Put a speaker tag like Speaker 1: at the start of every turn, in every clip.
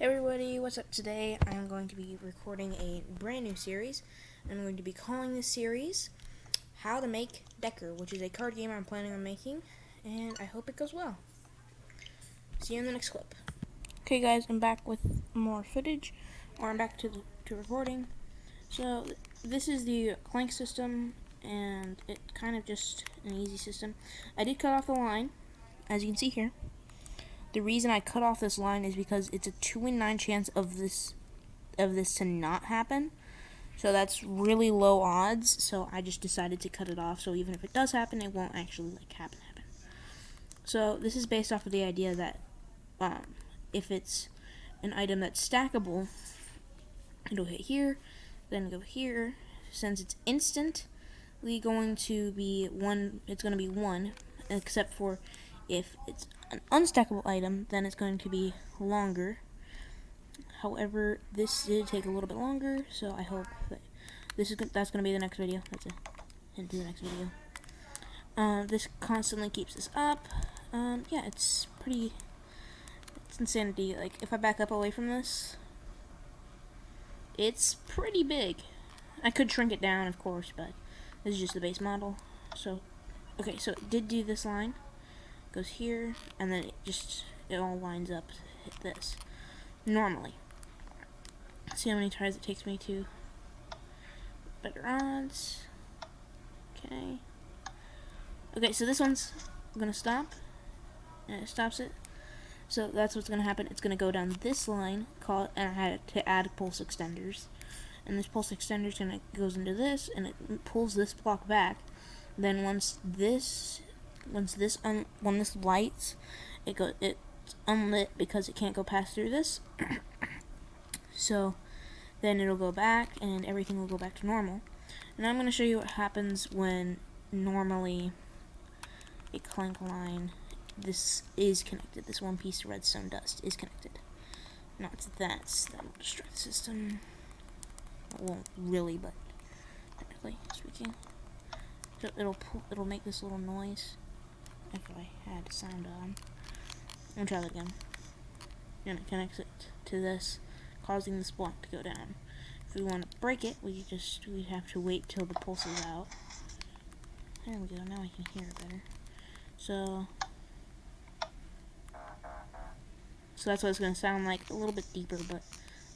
Speaker 1: Hey everybody, what's up? Today I'm going to be recording a brand new series. I'm going to be calling this series How to Make Decker, which is a card game I'm planning on making, and I hope it goes well. See you in the next clip. Okay guys, I'm back with more footage, or I'm back to recording. So this is the clank system, and it's kind of just an easy system. I did cut off the line, as you can see here. The reason I cut off this line is because it's a 2 in 9 chance of this to not happen. So that's really low odds. So I just decided to cut it off. So even if it does happen, it won't actually happen. So this is based off of the idea that if it's an item that's stackable, it'll hit here, then go here. Since it's instantly going to be one, it's going to be 1, except for if it's an unstackable item, then it's going to be longer. However, this did take a little bit longer, so I hope that that's going to be the next video. That's a hint to the next video. This constantly keeps this up. Yeah, it's insanity. Like, if I back up away from this, it's pretty big. I could shrink it down, of course, but this is just the base model. So, okay, so it did do this line. Goes here, and then it all lines up to hit this normally. See how many tries it takes me to better odds. Okay, so this one's gonna stop, and it stops it. So that's what's gonna happen. It's gonna go down this line, and I had to add pulse extenders, and this pulse extender goes into this, and it pulls this block back. Then when this lights, it's unlit because it can't go past through this. So then it'll go back and everything will go back to normal. And I'm going to show you what happens when normally a clank line, this is connected. This one piece of redstone dust is connected. Not that will destroy the system. It won't really, but technically speaking. So it'll make this little noise. If I had sound on. I'm gonna try that again. And it connects it to this, causing this block to go down. If we want to break it, we have to wait till the pulse is out. There we go, now I can hear it better. So that's what it's gonna sound like, a little bit deeper, but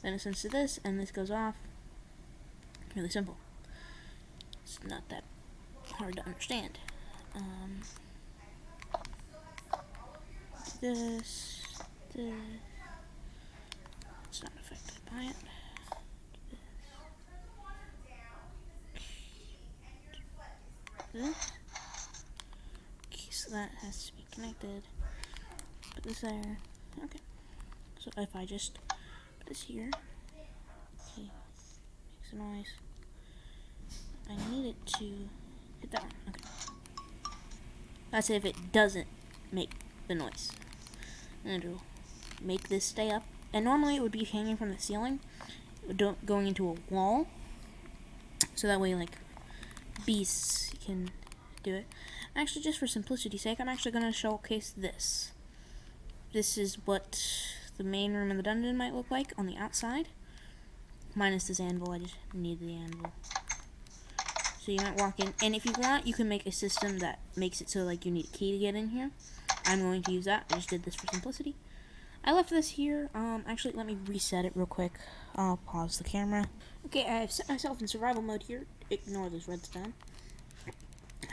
Speaker 1: then it sends to this, and this goes off. Really simple. It's not that hard to understand. This, it's not affected by it. This. Okay, so that has to be connected. Put this there. Okay. So if I just put this here, okay, makes a noise. I need it to hit that one. Okay. That's if it doesn't make the noise. And it'll make this stay up. And normally it would be hanging from the ceiling, going into a wall. So that way, beasts can do it. Actually, just for simplicity's sake, I'm actually going to showcase this. This is what the main room of the dungeon might look like on the outside. Minus this anvil, I just need the anvil. So you might walk in, and if you want, you can make a system that makes it so you need a key to get in here. I'm going to use that. I just did this for simplicity. I left this here. Actually, let me reset it real quick. I'll pause the camera. Okay, I have set myself in survival mode here. Ignore this redstone.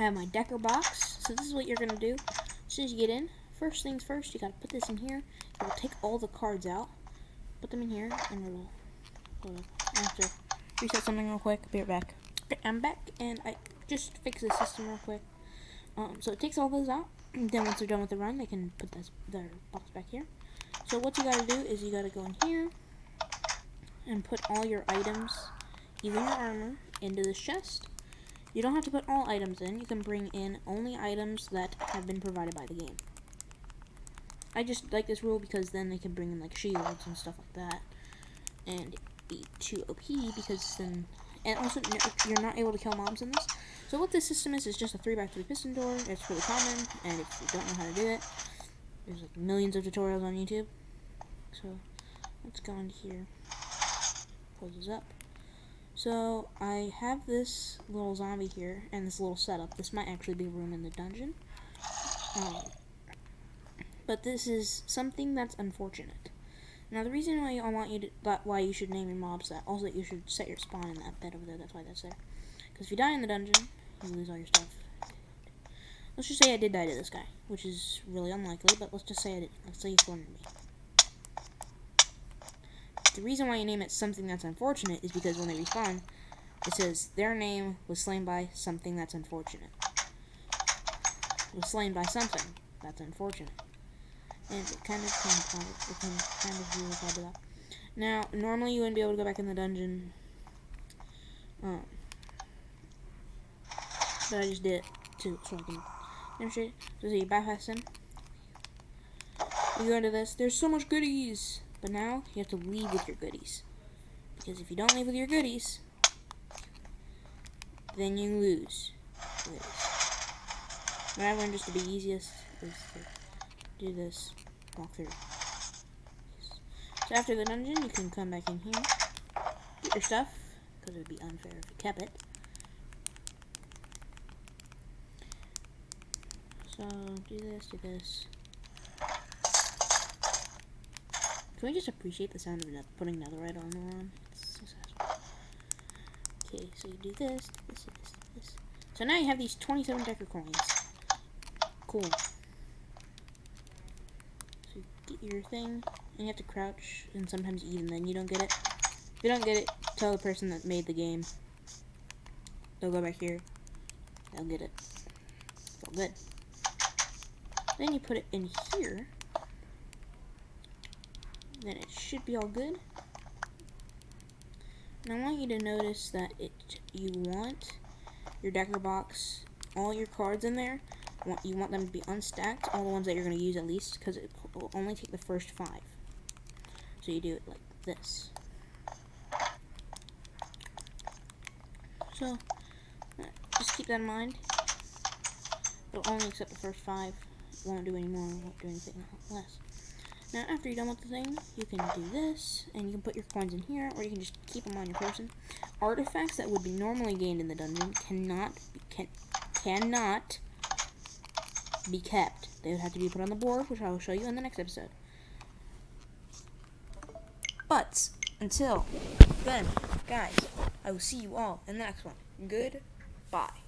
Speaker 1: I have my Decker box. So this is what you're going to do. As soon as you get in, first things first, you got to put this in here. It will take all the cards out. Put them in here, and it'll... I have to reset something real quick. Be right back. Okay, I'm back, and I just fixed the system real quick. So it takes all those out. Then once they're done with the run, they can put their box back here. So what you gotta do is you gotta go in here and put all your items, even your armor, into this chest. You don't have to put all items in. You can bring in only items that have been provided by the game. I just like this rule because then they can bring in shields and stuff like that, and be too OP because then. And also, you're not able to kill mobs in this. So what this system is just a 3x3 piston door. It's really common, and if you don't know how to do it, there's millions of tutorials on YouTube. So let's go in here. Close this up. So I have this little zombie here and this little setup. This might actually be a room in the dungeon. But this is something that's unfortunate. Now the reason why I want you to, why you should name your mobs that, also that you should set your spawn in that bed over there. That's why that's there. Because if you die in the dungeon, you lose all your stuff. Let's just say I did die to this guy, which is really unlikely. But let's just say I did. Let's say he cornered me. The reason why you name it something that's unfortunate is because when they respawn, it says their name was slain by something that's unfortunate. Was slain by something that's unfortunate. And it kind of be applied to that. Now, normally you wouldn't be able to go back in the dungeon. But I just did it too, so I can demonstrate. So you bypass him. You go into this. There's so much goodies. But now, you have to leave with your goodies. Because if you don't leave with your goodies, then you lose. What I learned just to be easiest is to do this, walk through. So after the dungeon, you can come back in here, get your stuff, because it would be unfair if you kept it. So, do this, do this. Can we just appreciate the sound of putting netherite armor on? It's so satisfying. Okay, so you do this, this, this, this. So now you have these 27 Decker coins. Cool. So you get your thing, and you have to crouch, and sometimes even then you don't get it. If you don't get it, tell the person that made the game. They'll go back here. They'll get it. It's all good. Then you put it in here. Then it should be all good. And I want you to notice that you want your Decker box, all your cards in there, you want them to be unstacked, all the ones that you're going to use at least, because it will only take the first 5. So you do it like this. So, just keep that in mind. It'll only accept the first 5. It won't do any more, it won't do anything less. Now, after you're done with the thing, you can do this, and you can put your coins in here, or you can just keep them on your person. Artifacts that would be normally gained in the dungeon cannot be kept. They would have to be put on the board, which I will show you in the next episode. But, until then, guys, I will see you all in the next one. Goodbye.